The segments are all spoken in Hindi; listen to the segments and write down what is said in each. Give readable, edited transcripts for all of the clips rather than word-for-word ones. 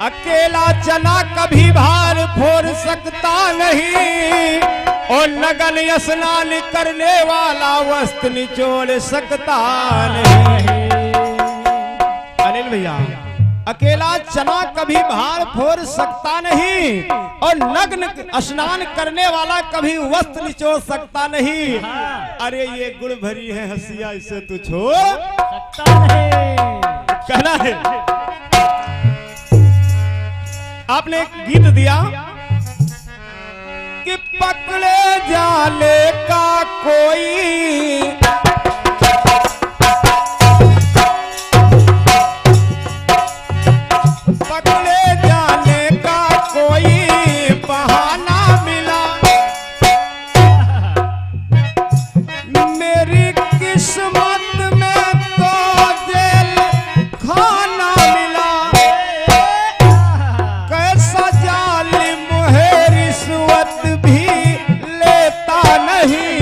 अकेला चना कभी भार फोड़ सकता नहीं, और नगन स्नान करने वाला वस्त्र निचोड़ सकता नहीं। अनिल भैया, अकेला चना कभी भार फोड़ सकता नहीं, और नग्न स्नान करने वाला कभी वस्त्र निचोड़ सकता नहीं। अरे ये गुड़ भरी है हंसिया, इसे तू छोड़ सकता नहीं। कहना है। आपने एक गीत दिया कि पकड़े जाने का कोई, पकड़े जाने का कोई बहाना मिला, मेरी किस्मत में तो जेल खाना मिला। कैसा जालिम है, रिश्वत भी लेता नहीं।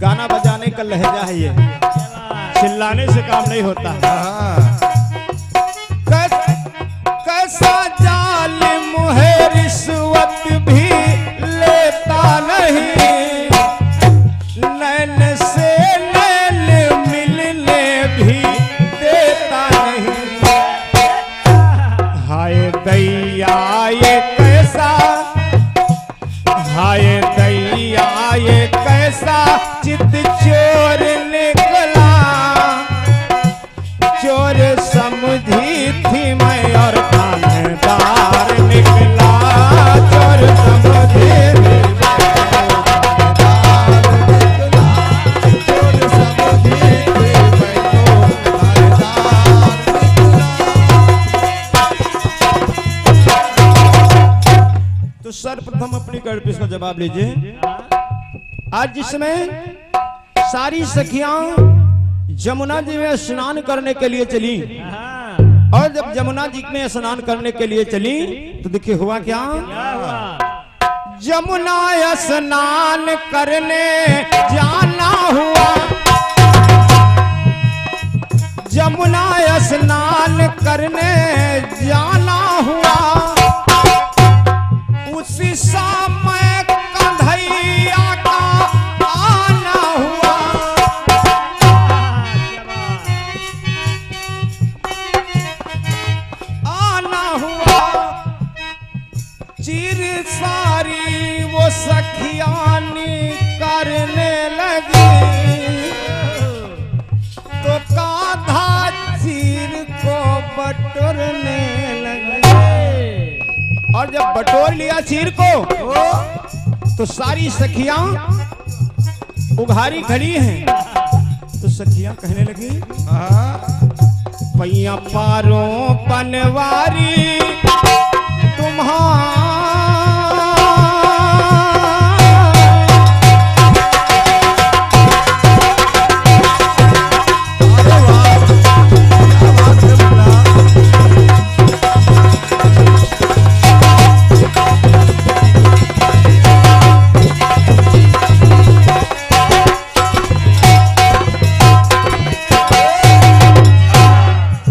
गाना बजाने का लहजा है ये, चिल्लाने से काम नहीं होता। कैसा जालिम है, रिश्वत भी लेता नहीं। नैन से नैन मिलने भी देता नहीं। हाय दैया ये कैसा, हाय दैया ये कैसा चित चोर निकला। चोर समझी थी मैं और थानेदार निकला। चोर समझी थी चोर समझी थी मैं तो थानेदार निकला। तो सर्वप्रथम अपनी गढ़ का जवाब लीजिए। आज जिसमें सारी सखियां जमुना जी में स्नान करने के लिए चली, और जब जमुना जी में स्नान करने के लिए चली तो देखिए हुआ क्या। जमुना स्नान करने जाना हुआ, जमुना स्नान करने जाना हुआ। उसी समय कंधैया का आना हुआ। चीर सारी वो सखियानी करने लगी, तो कांधा चीर को बटोरने लगी। और जब बटोर लिया चीर को तो सारी सखियां उघारी खड़ी हैं। तो सखियां कहने लगी, पैया पारों पनवारी तुम्हारा।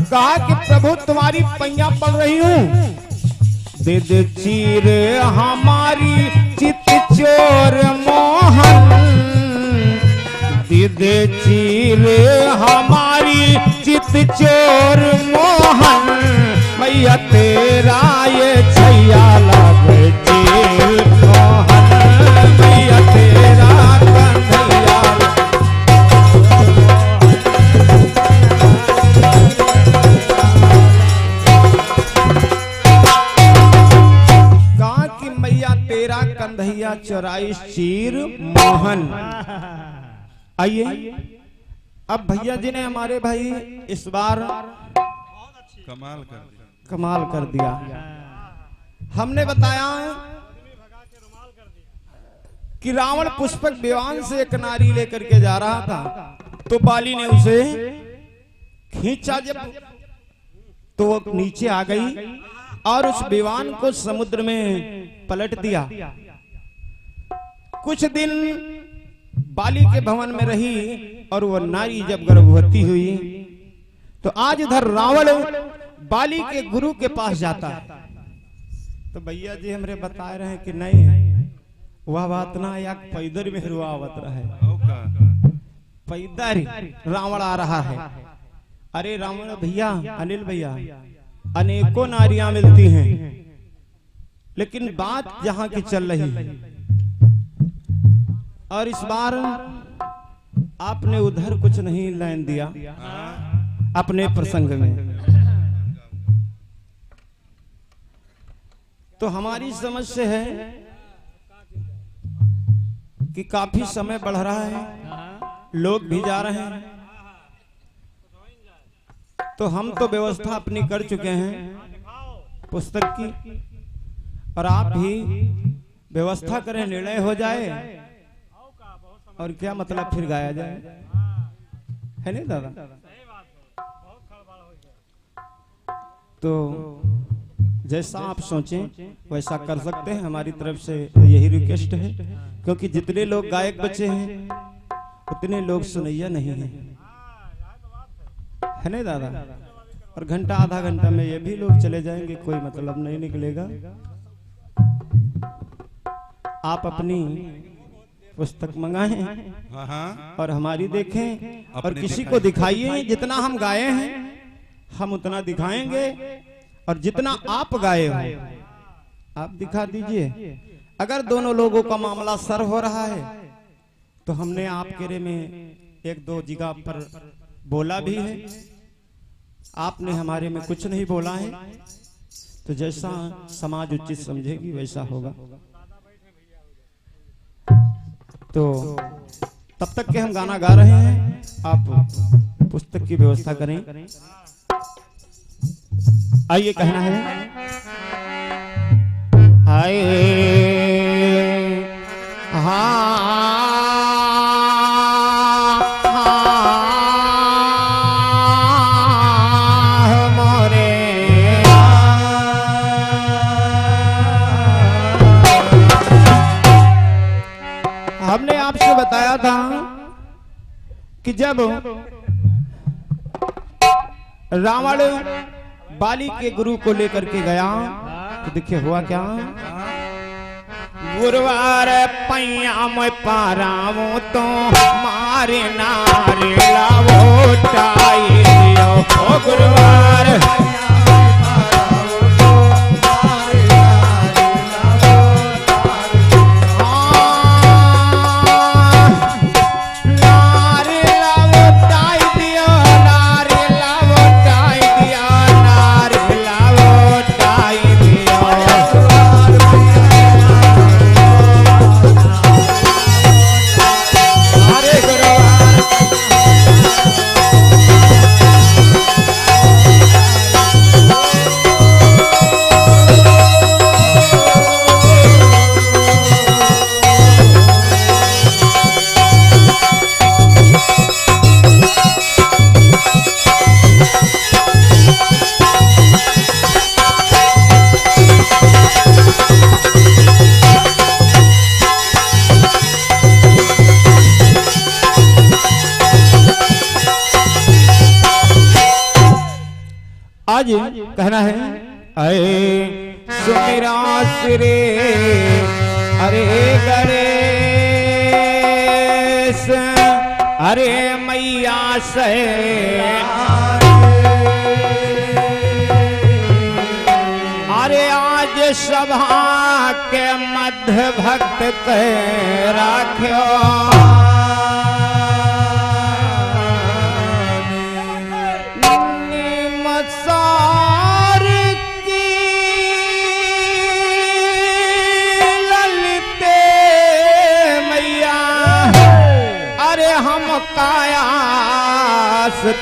कहा कि प्रभु तुम्हारी पैया पड़ रही हूं, दे दे चीर हमारी चित चोर मोहन। दे दे चीर हमारी चित चोर मोहन। मैया तेरा ये छैया लागे जेल मोहन। मैया तेरा कंधैया कंधैया चौराइस चीर मोहन। आइए, अब भैया जी ने हमारे भाई इस बार कमाल कर दिया। हमने बताया कि रावण पुष्पक विमान से एक नारी लेकर के जा रहा था, तो बाली ने उसे खींचा जब, तो वो नीचे आ गई और उस विमान को समुद्र में पलट दिया। कुछ दिन बाली के भवन में रही और वह नारी जब गर्भवती हुई तो आज इधर रावण बाली के गुरु के पास जाता है तो भैया जी हमरे बता रहे हैं कि नहीं वह बात ना या पैदर में रुआवत रहे पैदर रावण आ रहा है। अरे रावण भैया अनिल भैया अनेकों नारियां मिलती हैं लेकिन बात जहां की चल रही है और इस बार आपने उधर कुछ नहीं लाइन दिया अपने प्रसंग में। तो हमारी समझ से है कि काफी समय बढ़ रहा है लोग भी जा रहे हैं तो हम तो व्यवस्था अपनी कर चुके हैं पुस्तक की और आप भी व्यवस्था करें निर्णय हो जाए और क्या मतलब फिर गाया जाए है नहीं दादा। तो जैसा आप सोचें वैसा कर सकते हैं हमारी तरफ से यही रिक्वेस्ट है क्योंकि जितने लोग गायक बचे हैं उतने लोग सुनैया नहीं हैं है नहीं दादा। और घंटा आधा घंटा में ये भी लोग चले जाएंगे कोई मतलब नहीं निकलेगा। आप अपनी पुस्तक मंगाएं और हमारी देखें और किसी को दिखाइए। जितना हम गाए हैं हम उतना दिखाएंगे और जितना आप गाए हो आप दिखा दीजिए। अगर दोनों लोगों का मामला सर हो रहा है तो हमने आपके रे में एक दो जगह पर बोला भी है आपने हमारे में कुछ नहीं बोला है तो जैसा समाज उचित समझेगी वैसा होगा। तो तब तक के हम गाना गा रहे हैं आप पुस्तक की व्यवस्था करें। आइए कहना है हाय मोरे हमने आपसे बताया था कि जब रावण बाली के गुरु को लेकर के गया तो देखिए हुआ क्या। गुरुवार पैया में पारावो तो मारे नारे लावो टाई दियो ओ गुरुवार आज कहना है अरे सुमेरा सिरे अरे गणेश अरे मैया से अरे आज सभा के मध्य भक्त कह राख्यो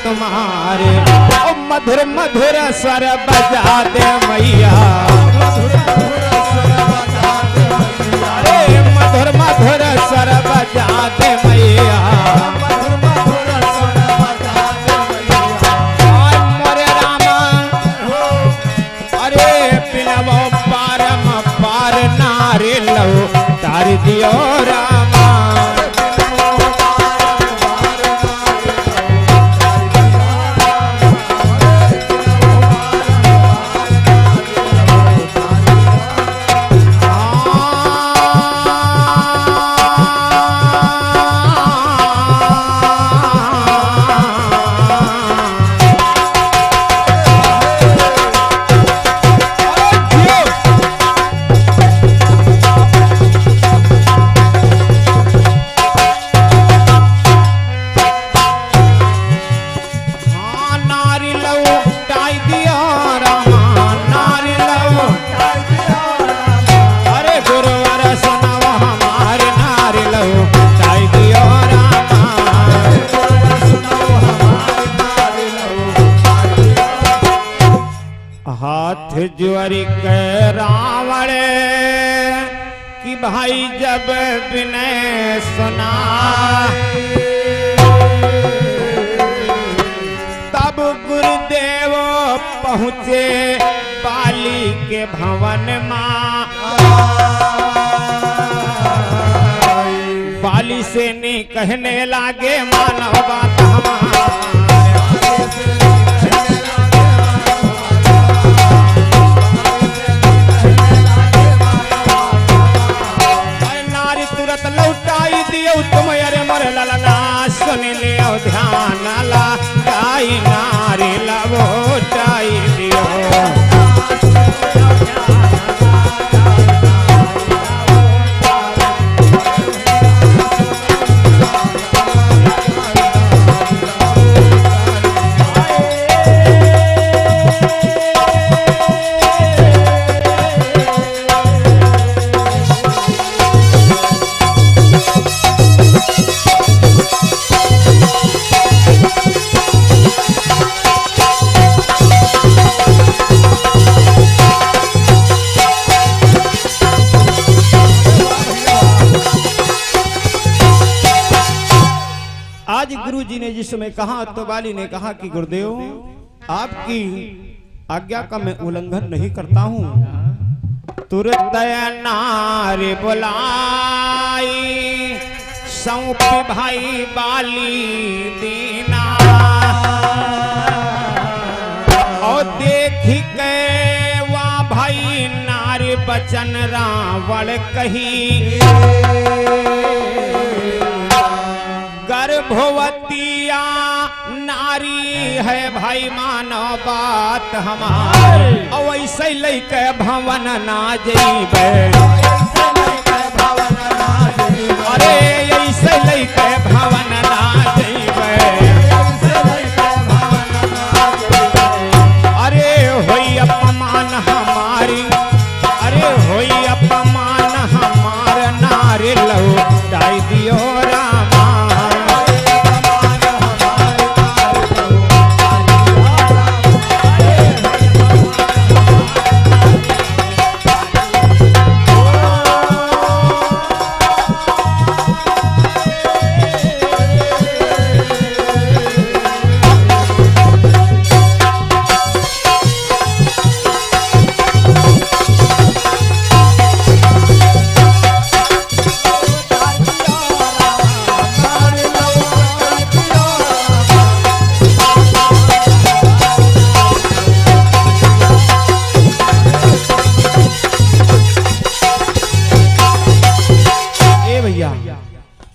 तुम्हारे ओ मधुर मधुर स्वर बजा दे मैया अरे मधुर मधुर स्वर बजा दे मैया मोरे रामा अरे पिनवो पारम पार नारे लो तार दियो रामा हाथ जोड़ के रावण कि भाई जब विनय सुना तब गुरुदेव पहुँचे बाली के भवन माँ। बाली से नहीं कहने लागे मानव बात हमारे। नारी तुरंत लौटाई दियो तुम अरे मर ललना सुन लियो ध्यान ला गाई नारी लौटाई दियो। आज गुरु जी ने जिस समय कहा तो बाली ने कहा कि गुरुदेव आपकी आज्ञा का मैं उल्लंघन नहीं करता हूँ। तुरंत नारी बुलाई सौंपी भाई बाली दीना और देख के वहाँ भाई नारी बचन रावण कही गर्भवतिया नारी है भाई मानो बात हमारे। और ऐसे लेके भवन ना जइबे अरे ऐसे लेके भवन ना जइबे अरे होई अपमान हमारी अरे होई अपमान हमार नारी लौटाई दियो रामा।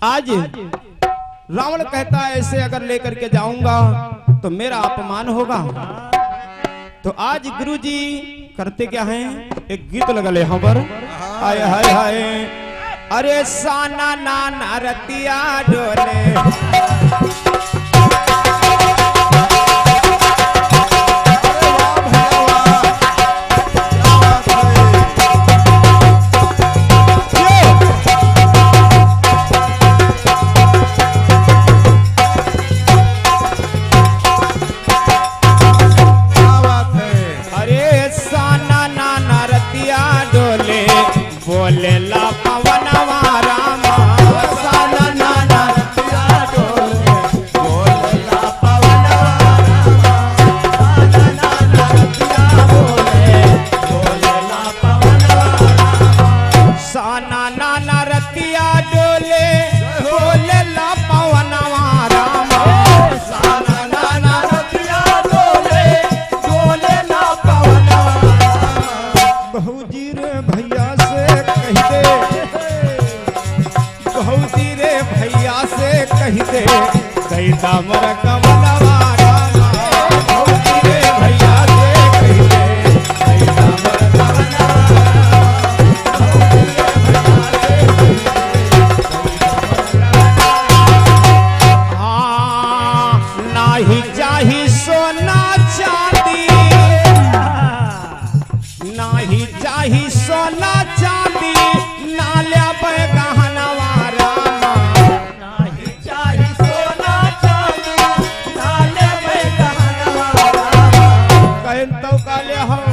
आज रावण कहता है ऐसे अगर लेकर के जाऊंगा तो मेरा अपमान होगा। तो आज गुरुजी करते क्या हैं एक गीत लगा ले यहाँ पर हाय हाय हाय अरे साना नाना रतिया डोले दामर कमलवा रामा भौजी रे भैया से कही दे दामर कमलवा भौजी रे भैया से हाँ नाही चाही सोना चांदी नाही चाही सोना चांदी नाल्या गहनवा रामा नाही चाही सोना चांदी नाले गहनवा रामा कहन तो काले हम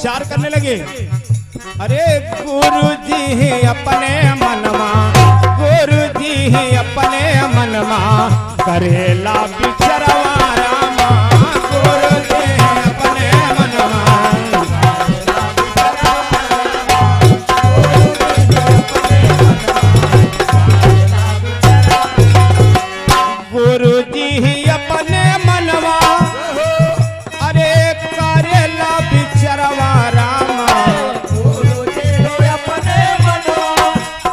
विचार करने लगे, अरे गुरु जी ही अपने मनमा, गुरु जी ही अपने मनमा करेला बिचरवा रामा, गुरु जी ही अपने मनमा गुरु जी ही अपने मनवा, अरे करेला बिचरवा रामा, गुरु जी ही अपने मनवा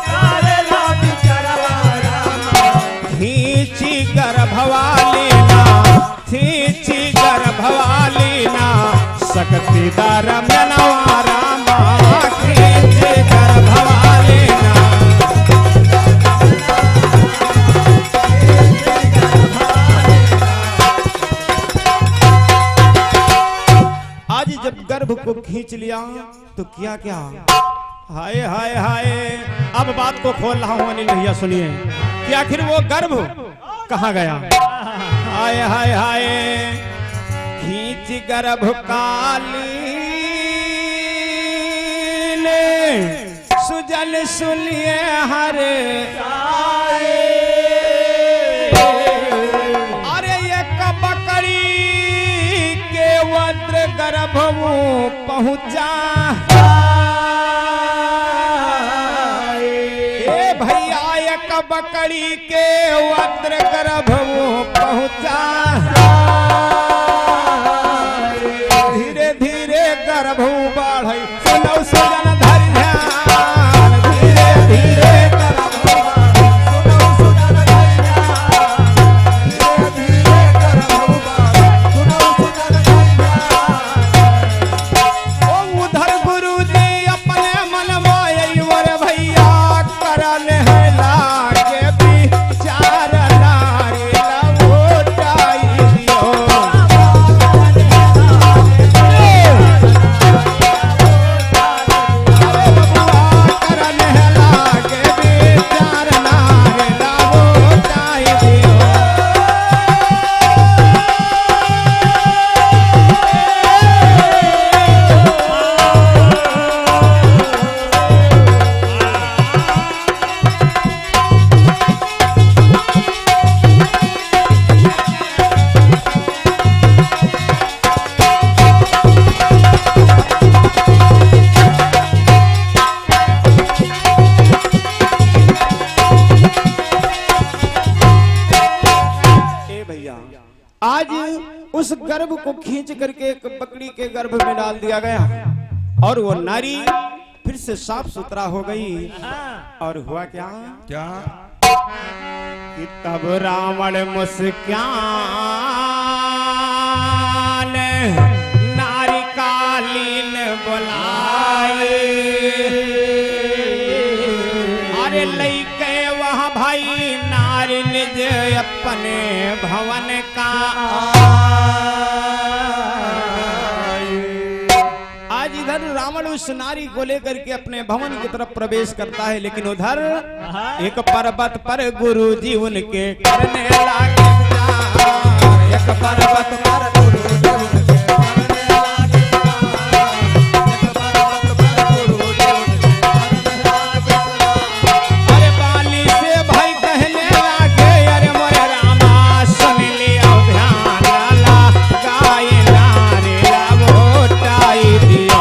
करेला बिचरवा रामा, खींची गर्भवाली ना, खींची गर्भवाली ना, शक्ति दरम्यनवा रामा, खींची गर्भवाली ना। जब गर्भ को खींच लिया तो किया क्या, हाय हाय हाय, अब बात को खोल रहा हूं अनिल भैया सुनिए कि आखिर वो गर्भ कहां गया। हाय हाय हाय, खींच गर्भ काली ने सुजल सुनिए हरे, अरे ये बकरी वज्र गर्भ पहुंचा, ए भैया एक बकरी के वज्र गर्भ पहुंचा, धीरे धीरे गर्भ बढ़, सुनो सुजन धरि ध्यान, धीरे धीरे गर्भ सुनो सुजन धरि ध्यान, धीरे धीरे गर्भ सुनो सुजन धरि ध्यान। उधर गुरु जी अपने मन मायर भैया करन है लागे विचार नारी लवोटाई दियो, अरे बबुआ करन है लागे विचार नारी लवोटाई दियो। आज उस गर्भ को खींच करके एक बकरी के गर्भ में डाल दिया गया और वो नारी फिर से साफ सुथरा हो गई। और हुआ क्या क्या कि तब रावण मुस्कान नारी कालीन बुलाए, अरे लइके वह भाई नारी निज अपने भवन का। आज इधर रावण उस नारी को लेकर के अपने भवन की तरफ प्रवेश करता है, लेकिन उधर एक पर्वत पर गुरु जी उनके करने लगे विचार, एक पर्वत पर गुरु जी उनके करने लगे विचार, एक पर्वत पर गुरु जी उनके करने लगे विचार। अरे बाली से भाई कहने लगे, अरे मोरे रामा सुन लिया ध्यान ला गाय नारे लवोटाई दियो।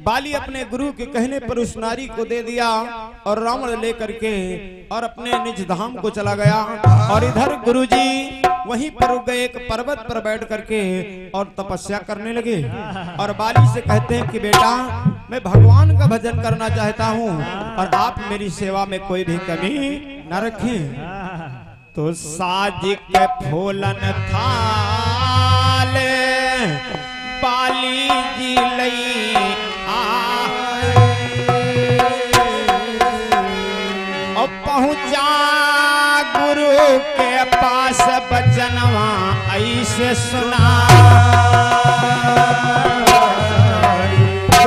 बाली अपने गुरु के कहने पर उस नारी को दे दिया और रावण लेकर के और अपने निज धाम को चला गया। और इधर गुरुजी वहीं पर रुक गए, एक पर्वत पर बैठ करके और तपस्या करने लगे। और बाली से कहते हैं कि बेटा मैं भगवान का भजन करना चाहता हूँ और आप मेरी सेवा में कोई भी कमी न रखें। तो साजिक फूलन थाल बाली जी लई आए और पहुंचा गुरु के पास बचनवा ऐसे सुना।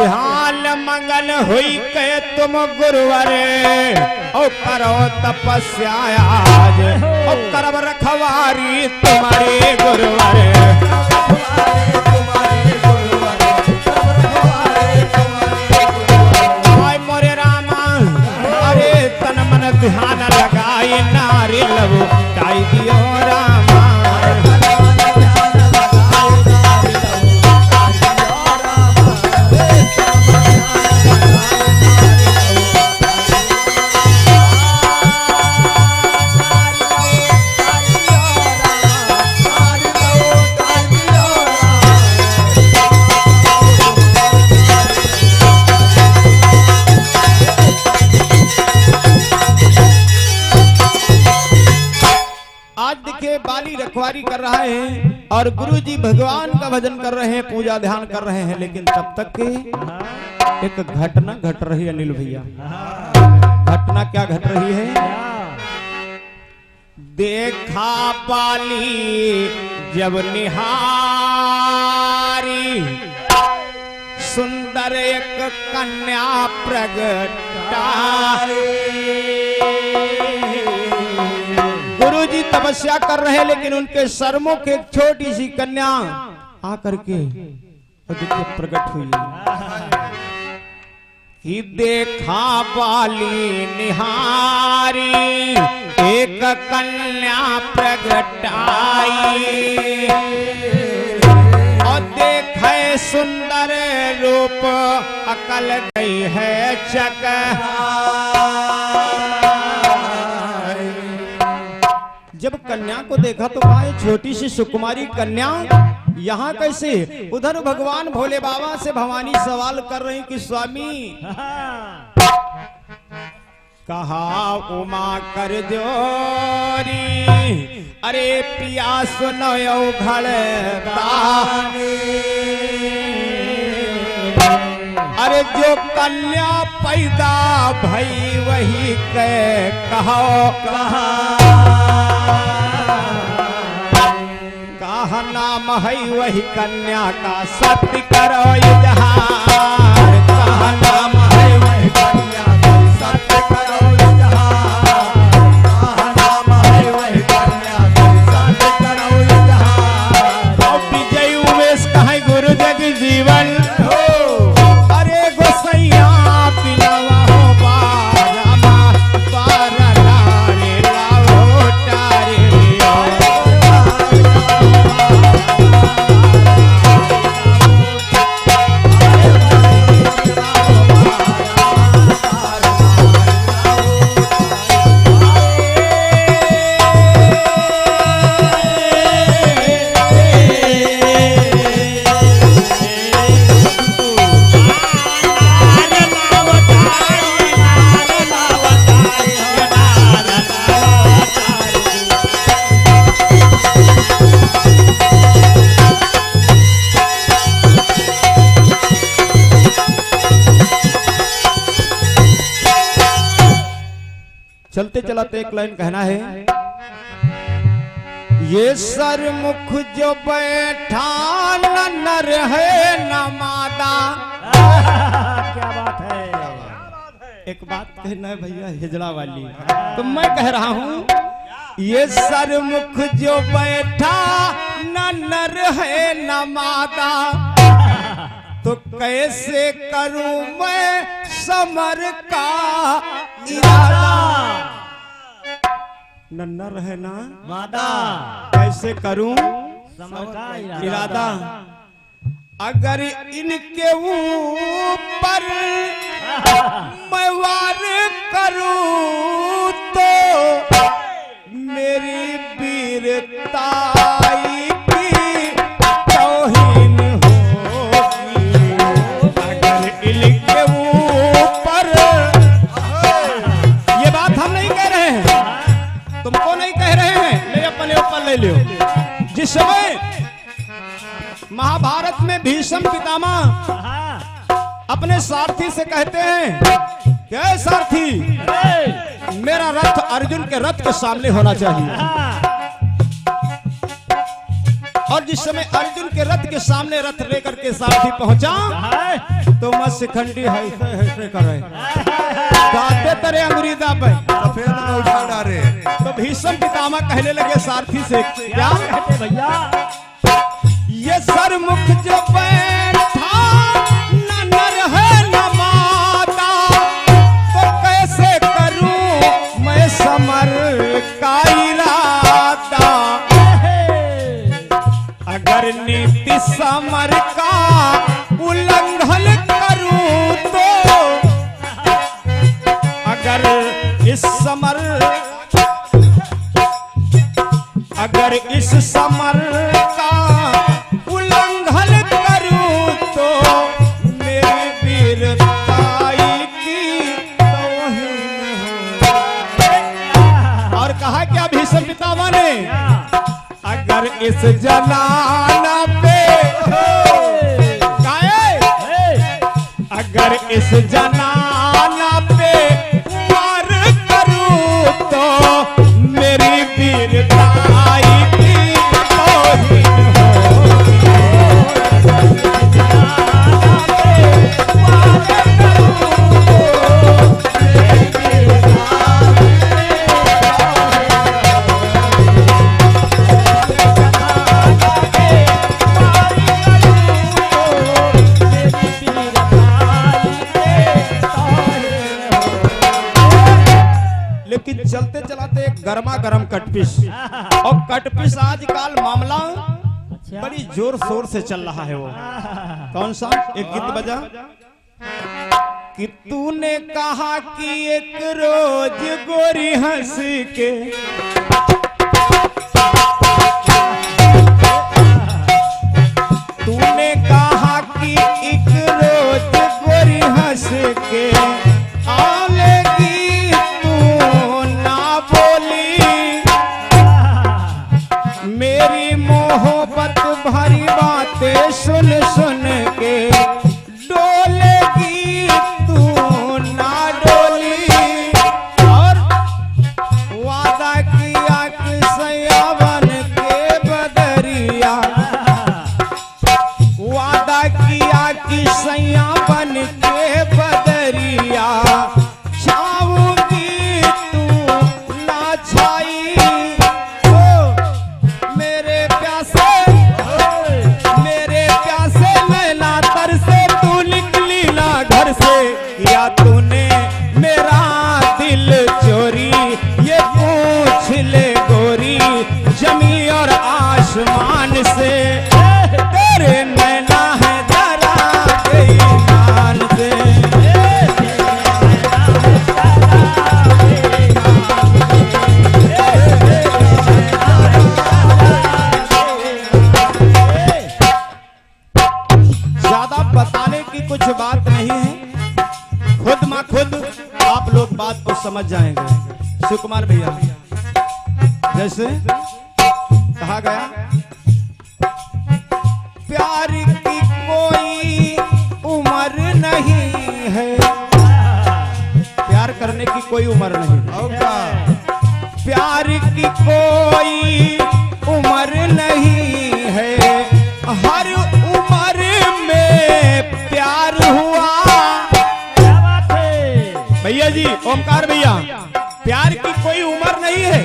हाल मंगल हुई के तुम गुरुवर ओ करो तपस्या आज ओ करब रखवारी तुम्हारे गुरुवर। आय मोरे रामा अरे तन मन ध्यान लगाई नारी लबो टाई दियो रामा। बाली रखवारी कर रहा है और गुरुजी भगवान का भजन कर रहे हैं, पूजा ध्यान कर रहे हैं, लेकिन तब तक के एक घटना घट रही है अनिल भैया। घटना क्या घट रही है? देखा बाली जब निहारी सुंदर एक कन्या प्रगटाई। गुरुजी तपस्या कर रहे हैं लेकिन उनके सरमुख एक छोटी सी कन्या आकर के प्रकट हुई कि देखा बाली निहारी एक कन्या प्रगटाई और देखे सुंदर रूप अकल गई है चक। जब कन्या को देखा तो कहा छोटी सी सुकुमारी कन्या यहाँ कैसे? उधर भगवान भोले बाबा से भवानी सवाल कर रही कि स्वामी कहा उमा कर जोरी अरे पिया सुनो घड़ता अरे जो कन्या पैदा भई वही कहो कहा नाम है वही कन्या का सत्य करो इजहार। कहा नाम है वही कन्या का सत्य करो इजहार। कहा नाम है वही कन्या का सत्य करो इजहार। और विजय उमेश कहे गुरु जग जीवन अरे गोसैया पिलवा हो बारमा बारा लारे लाओ टारे चलते चलाते एक लाइन कहना है ये सरमुख जो बैठा न नर है न मादा। क्या बात है? एक बात कहना है भैया हिजड़ा वाली तो मैं कह रहा हूँ ये सरमुख जो बैठा न नर है न मादा तो कैसे करूं मैं समर का इरादा। नन्नर है ना मादा कैसे करूं समर का इरादा। अगर इनके ऊपर मैं वार करूं तो मेरी वीरता वीरताई की तौहीन होगी अगर इनके ऊपर। ये बात हम नहीं कह रहे हैं, तुमको नहीं कह रहे हैं, ले अपने ऊपर ले लो। जिस समय महाभारत में भीष्म पितामह अपने सारथी से कहते हैं, क्या सारथी, मेरा रथ अर्जुन के रथ के सामने होना चाहिए। और जिस समय अर्जुन के रथ के सामने रथ लेकर के सारथी पहुंचा तो मैं शिखंडी ऐसे कर रहे दाते तेरे अंगुरी दाबे सफेद में उठा डाले। तो भीष्म पितामह कहने लगे सारथी से, क्या कहते भैया ये सरमुख जो बैठा न नर है न माता, तो कैसे करूं मैं समर का इरादा। अगर नीति समर का उल्लंघन करूं तो अगर इस समर का उल्लंघन करूं तो मेरी वीरताई की तौहीन हो। और कहा क्या भीष्म पितामह ने, अगर इस जनाना पे अगर इस जनाना पे वार करूं तो मेरी वीरताई की तौहीन लेकिन चलते चलाते एक गर्मा गर्म कटपिश, और कटपिश आजकल मामला बड़ी जोर शोर से चल रहा है। वो कौन सा एक गीत बजा कि तूने कहा कि एक रोज गोरी हंस के तूने कहा कि एक रोज गोरी हंस के आलेगी तू ना बोली, मेरी मोहब्बत भरी बातें सुन सुन के डोलेगी तू ना डोली। और वादा किया कि सयावन के बदरिया, वादा किया कि सयावन के बदरिया छाऊंगी तू ना छाई। नैना तर से तू निकली ना घर से, या तूने मेरा दिल चोरी, ये पूछ ले गोरी जमी और आसमान से। तेरे नैना है जरा गई मान से। ज्यादा बताने की कुछ बात नहीं है, खुद माँ खुद आप लोग बात को समझ जाएंगे। सुकुमार भैया जैसे कहा गया, प्यार की कोई उम्र नहीं है, प्यार करने की कोई उम्र नहीं है। प्यार की कोई उम्र नहीं है, हर उम्र में प्यार हुआ। क्या बात है भैया जी, ओमकार भैया, प्यार की कोई उम्र नहीं है,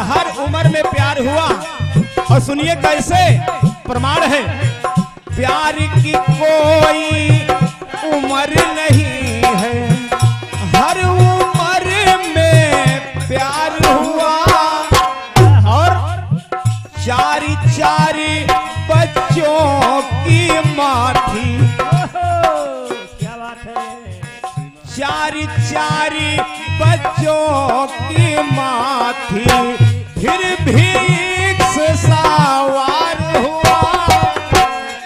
हर उम्र में प्यार हुआ। और सुनिए कैसे प्रमाण है, प्यार की कोई उम्र नहीं है, हर उम्र में प्यार हुआ। और चारी चारी बच्चों की माँ थी, क्या बात है चारी चारी बच्चों की माँ थी, फिर भी से सवार हुआ।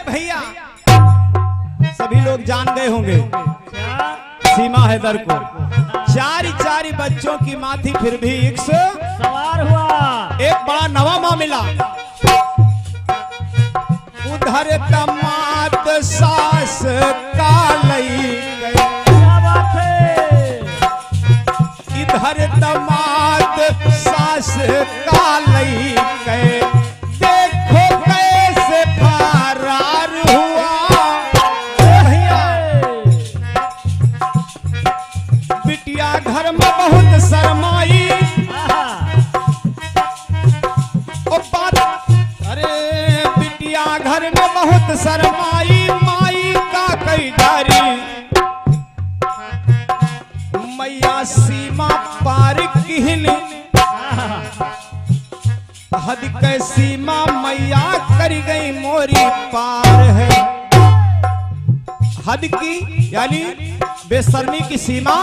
भैया सभी लोग जान गए होंगे क्या सीमा हैदर को, चारी चारी बच्चों की माँ थी, फिर भी इक्स सवार हुआ। एक बड़ा नवा माँ मिला। उधर दमाद सास का लई गए, क्या बात है। इधर दमाद सास का लई गए, देखो कैसे फरार हुआ। भैया बिटिया घर में बहुत शर्माई, ओ बात अरे बिटिया घर में बहुत शर्माई, माई का कई डारी, मैया सीमा पार किहन, हद के सीमा मैया कर गई मोरी पार है। हद की यानी बेशर्मी की सीमा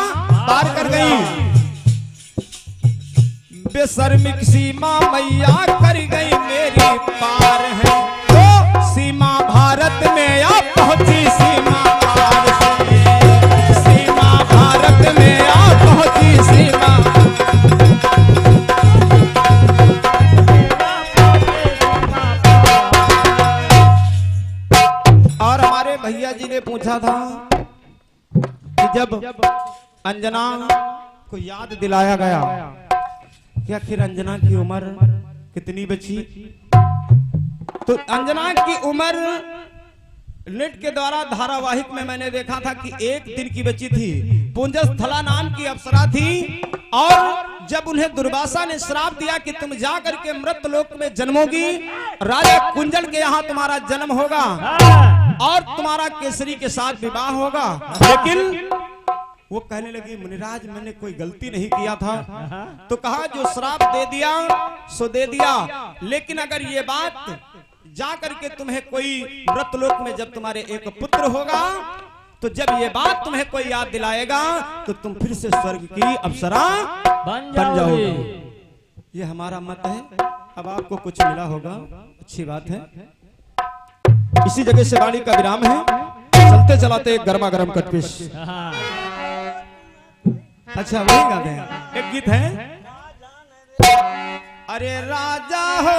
पार कर गई, बेशर्मी की सीमा मैया कर गई मेरी पार है। तो सीमा भारत में आ पहुंची, सीमा पार से, सीमा भारत में आ पहुंची सीमा। और हमारे भैया जी ने पूछा था कि जब अंजना को याद दिलाया गया कि आखिर अंजना की उम्र कितनी बची, तो अंजना की उम्र नेट के द्वारा धारावाहिक में मैंने देखा था कि 1 दिन की बची थी। पुंजस्थला नाम की अप्सरा थी, और जब उन्हें दुर्वासा ने श्राप दिया कि तुम जा करके मृत लोक में जन्मोगी, राजा कुंजल के यहाँ तुम्हारा जन्म होगा और तुम्हारा केसरी के साथ विवाह होगा, लेकिन वो कहने लगी मुनिराज मैंने कोई गलती नहीं किया था। तो कहा जो श्राप दे दिया सो दे दिया, लेकिन अगर ये बात जा करके तुम्हें कोई मृतलोक में जब तुम्हारे एक पुत्र होगा, तो जब ये बात तुम्हें कोई याद दिलाएगा तो तुम फिर से स्वर्ग की अप्सरा बन जाओगे। ये हमारा मत है। अब आपको कुछ मिला होगा, अच्छी बात है। इसी जगह से वाणी का विराम है, चलते चलाते एक गर्मा गर्म कटपिश। अच्छा वही गाते हैं, एक गीत है, अरे राजा हो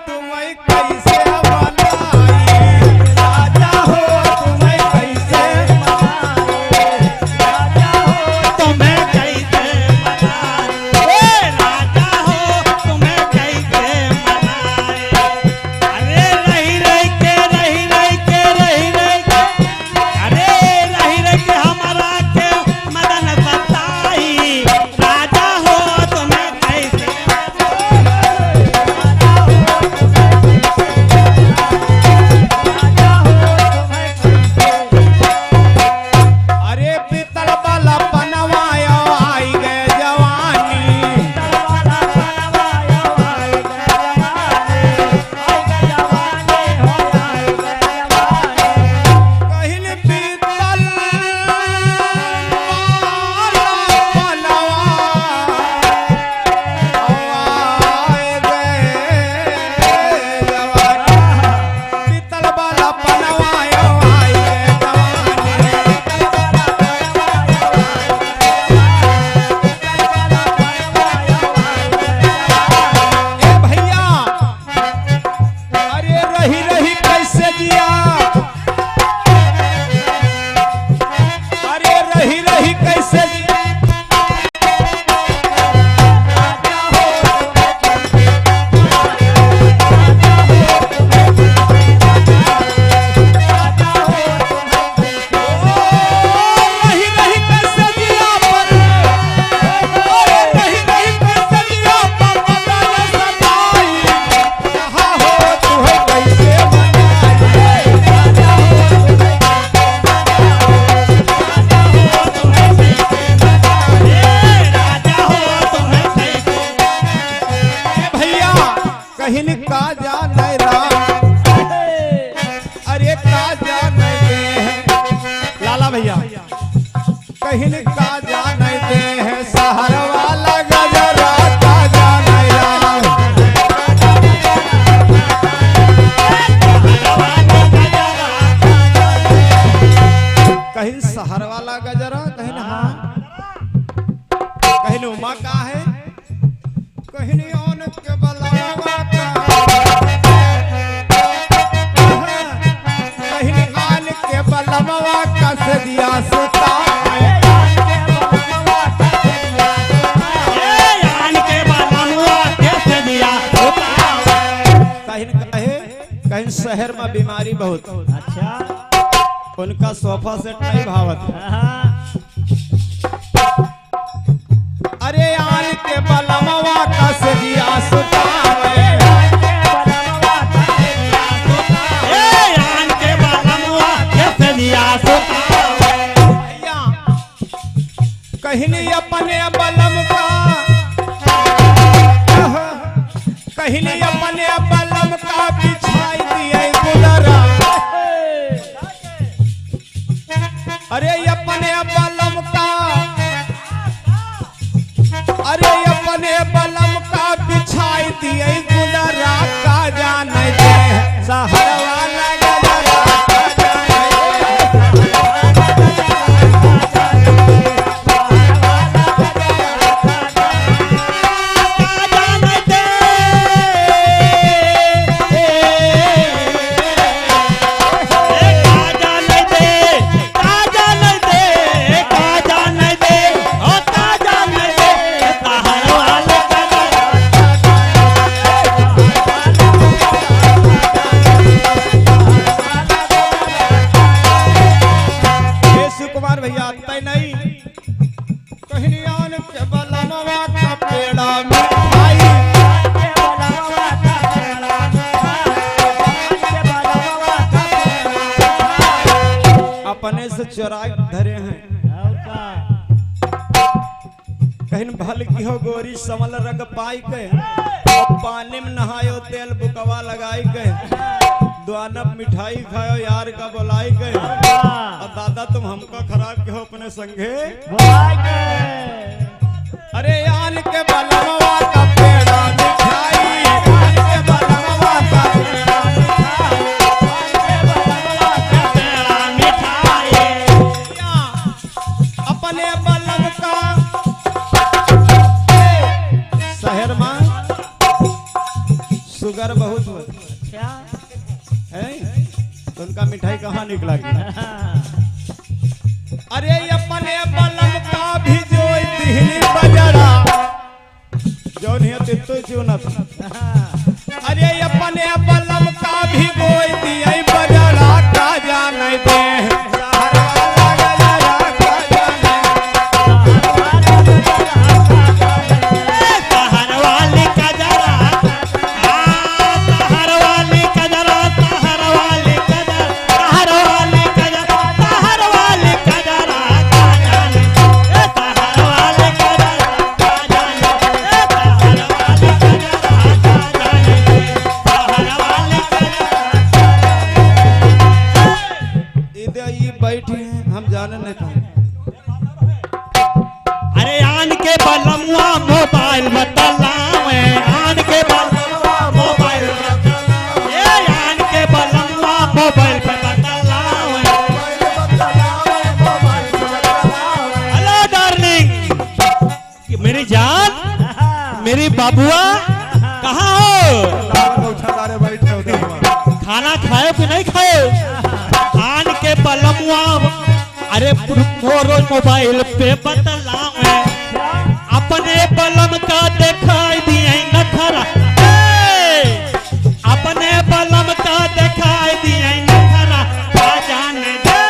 तुम्हें कैसे मनाई, राजा हो तुम्हें कैसे मनाई, राजा हो तुम्हें कैसे मनाई, राजा हो तुम्हें कैसे मनाए। अरे रही रही के रही रही के रही रही के, अरे रही रही के हमारा के मदन बताई, राजा हो तुम्हें कैसे अरे पीतल वाला बनवाया आई गए जवानी, कहिन पीतल वाला बनवा आई गए जवानी, पीतल वाला बनवाया आई गए जवानी। ए भैया अरे रही रही कैसे जिया, अरे रही रही कैसे जिया, रही रही कैसे जिया पर, अरे रही रही कैसे जिया पर बदल सताई, कहा हो तुम्हें कैसे मनाई, राजा हो राजा हो तुम्हें कैसे भैया कहिन का जाने राम, अरे का जाने दे है लाला भैया, कहिन का जाने दे है शहर वाला गजरा, का जाने राम, उपमा का है कहनी ओन के बलवा का कहनी आन के बलवा का से दिया सुता आन के बलवा कैसे दिया कहीं शहर में बीमारी बहुत अच्छा उनका सोफा सेट नहीं भावत अरे आन के बलवा का से दिया सुतावे आन के बलवा कैसे दिया भैया कहनी अपने बलम का कहनी अपने बलम का बिछाई दिए गुदरा अरे अपने बलम का अरे अपने बलम का बिछाई दिए गुदरा का जाने दे शहर वाला गजरा का जाने ये सुकुमार भैया तय नहीं कहनी आन के बलवा का पेड़ा मिठाई अपने से चुरा धरे हैं और का कहीं भल की हो गोरी समल रंग पाई के और पानी में नहायो तेल बुकवा लगाई के द्वानब मिठाई खायो यार का बुलाई के और दादा तुम हमका खराब के हो अपने संगे बुलाए के अरे आन के बलवा का पेड़ा मिठाई आन के बलवा का पेड़ा अपने बलम का शहर में शुगर बहुत अच्छा है तो उनका मिठाई कहाँ निकला गया अरे अपने बलम का भी जो दिहली बजरा जो नहीं तित्तो चुना था अरे अपने बलम का भी गोई दिए बजरा का जाने दे शहर वाला गजरा का जाने वाली कजरा वाली कजरा वाली कजरा वाली कजरा वाली कजरा वाली इधर ये बैठी हैं हम जाने नहीं पाए अरे आन के बलमुआ मोबाइल बतलावे आन के बलमुआ मोबाइल ये आन के बलमुआ मोबाइल पे बतलावे हेलो डार्लिंग मेरी जान मेरी बाबुआ कहाँ हो गौशाला बैठे उधर खाना खाए कि नहीं खाए आन के बलमुआ अरे रोज मोबाइल पे बतलावे अपने बलम का दिखाई दिए नखरा अपने बलम का दिखाई दिए नखरा आ जाने दे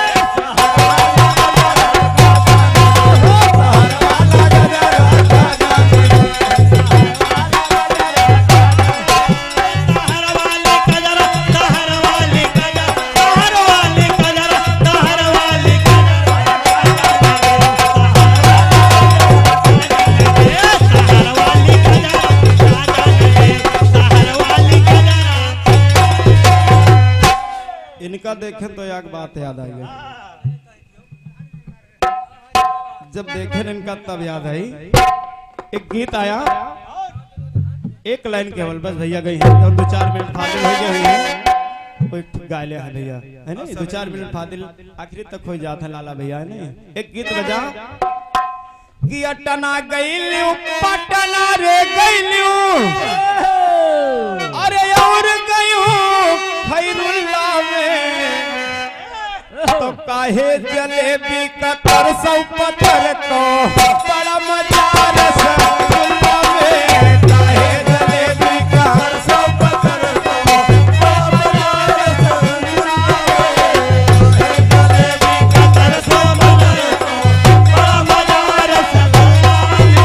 तहर वाली कजरा तहर वाली कजरा तहर वाली कजरा तहर वाली इनका देखे तो एक बात याद आई है जब देखे इनका तब याद आई एक गीत आया एक लाइन केवल बस भैया गई है और 2-4 मिनट फादिल हो गए हुए हैं कोई गा ले है भैया है ना 2-4 मिनट फादिल आखिरी तक हो जाता है लाला भैया है ना एक गीत बजा कि अटना गईलू पटना रे गईलू अरे और गयू खैरुल्ला में तो काहे जलेबी का तरसौ पत्थर को बड़ा मजा रसगुल्ला में काहे जलेबी का तरसौ पत्थर को बड़ा मजा रसगुल्ला में जलेबी का तरसौ पत्थर को बड़ा मजा रसगुल्ला में।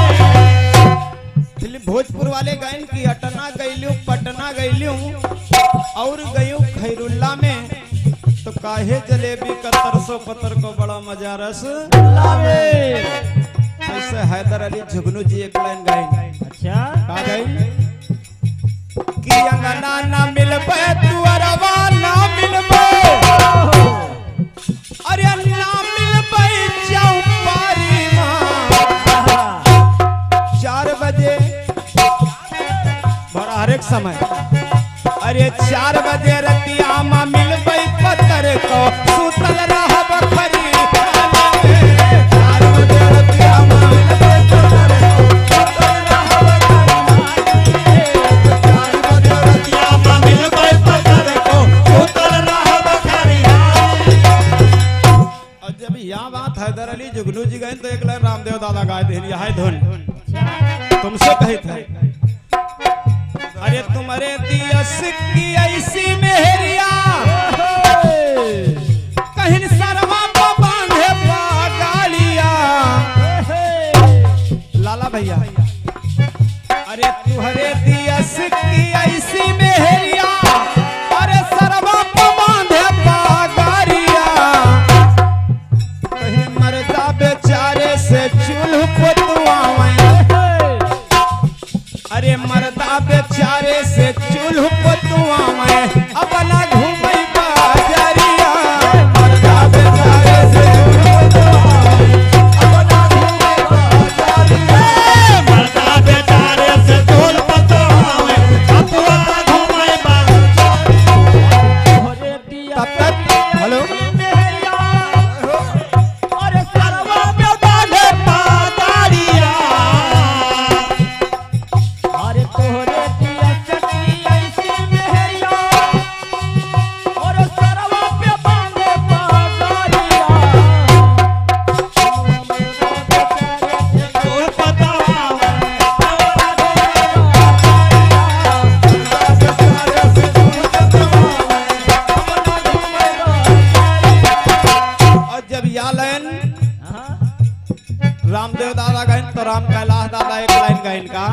फिल्म भोजपुर वाले गायन की अटना गईलू पटना गईलू और गयू खैरुल्ला में तो काहे जलेबी का तरसो पत्थर को बड़ा मजा रस लावे। ऐसे हैदर अली झुगनू जी एक लाइन गाई अच्छा का गाई कि अंगना ना मिलबे तू अरवा ना मिलबे अरे ना मिलबे चौपारी मां 4 बजे बड़ा हर एक समय अरे 4 बजे रतिया मां मिलबे पत्थर को सुतल रहब खरी 4 बजे रतिया मां मिलबे पत्थर को सुतल रहब खरी 4 बजे रतिया मां मिलबे पत्थर को सुतल रहब खरी। और जब यहाँ बात हैदर अली जुगनू जी गए तो एक लाइन रामदेव दादा गाए थे यह धुन तुमसे कही थे अरे तुम्हारे दिया सिक्की ऐसी मेहरिया कहीं सरवा को बांधे गालिया लाला भैया अरे तुम्हारे दिया सिक्की ऐसी मेहरिया अरे सरवा को बांधे गालिया कहीं मरदा बेचारे से चूल्ह पुतवावे अरे मरदा बेचारे से चूल्ह पुतवावे अपना घूमई बाजरिया मरदा बेचारे से अपना घूमई बाजरिया मरदा बेचारे से चूल्ह पुतवावे अपना घूमई बाजरिया तब तक हेलो अरे सरवा पे बांधे गालिया अरे तोहरे दिया चटनी ऐसी मेहरिया और सरवा पे बांधे गालिया तोर पतावा और जब या लाइन रामदेव दादा गायन तो राम कैलाश दादा एक लाइन गायन का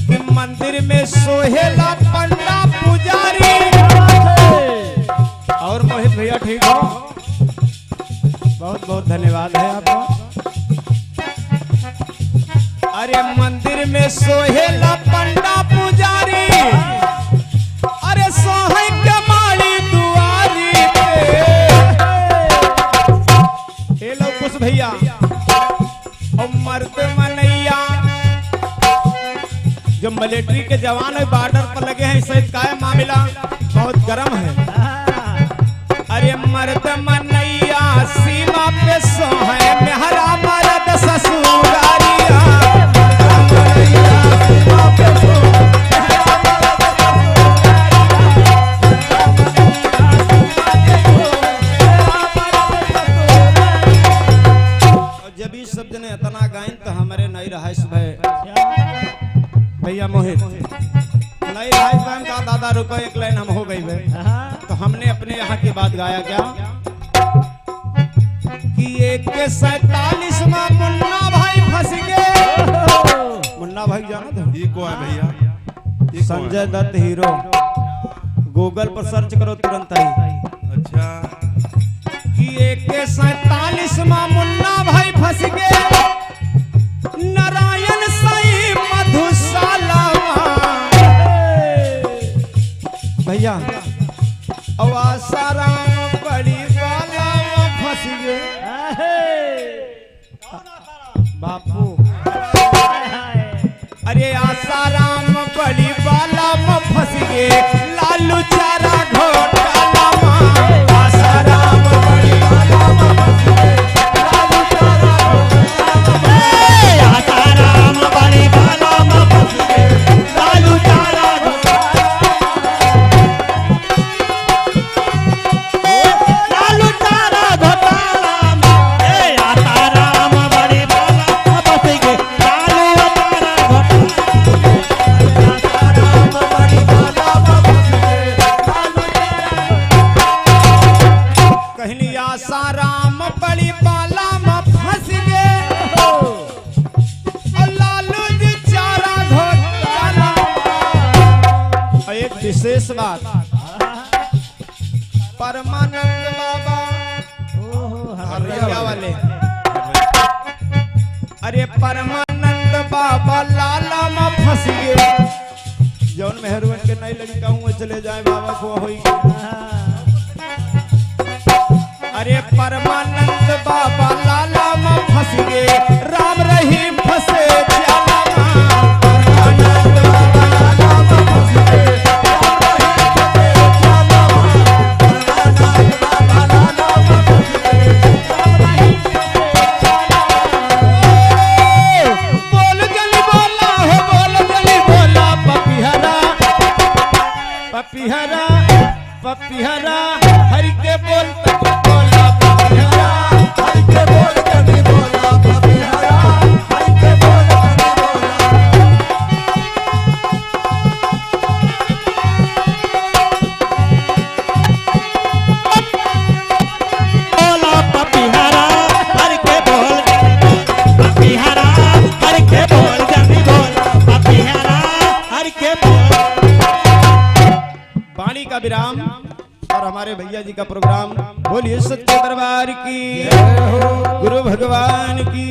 कि मंदिर में सोहेला पंडा पुजारी और मोहित भैया ठीक हो बहुत बहुत धन्यवाद है आपको। अरे मंदिर में सोहेला पंडा पुजारी अरे सोहे के माली दुआरी पे लो कुछ भैया और मर्द मनैया जो मिलिट्री के जवान है बॉर्डर पर लगे हैं इससे क्या मामला बहुत गर्म है। अरे मर्द मनैया सीमा पे सोहे मेहरा मर्द ससुरारिया सीमा पे और जब ये सब जने इतना गायन तो हमारे नई रहाइश भैया मोहित नई रहाइश बहन का दादा रुको एक लाइन हम हो गई भाई तो हमने अपने यहाँ की बात गाया क्या कि 147 में मुन्ना भाई फंस गए। मुन्ना भाई जाना था ये को है भैया ये को है? संजय दत्त हीरो गूगल पर सर्च करो तुरंत आई अच्छा कि 147 में मुन्ना भाई फंस गए नारायण साईं मधुशाला भैया अवासाराम बड़ी वाला फंस गए बापू अरे आसाराम बड़ी वाला में फंस गए लालू चारा घोटाला में आसाराम बड़ी वाला में फंस गए विशेष बात परमानंद बाबा हरिया वाले अरे परमानंद बाबा लाला में फंस गए जौन मेहरवन के नई लड़का हूँ चले जाए बाबा को होई अरे परमानंद बाबा लाला में फंस गए राम रहीम फंसे जाला में परमानंद बाबा लाला में फंस गए राम रहीम फंसे जाला में परमानंद बाबा लाला में फंस गए राम रहीम फंसे जाला में बोल गली बोला हो बोल गली बोला पपिहरा पपिहरा हरि के बोल बोला पपिहरा हरि के बोल कभी बोला पपिहरा हरि के बोल बोला पपिहरा हर के बोल पपिहरा हर के बोल जल्दी बोल पपिहरा हर के बोल। वाणी का विराम और हमारे भैया जी का प्रोग्राम बोलिए सच्चे दरबार की गुरु भगवान की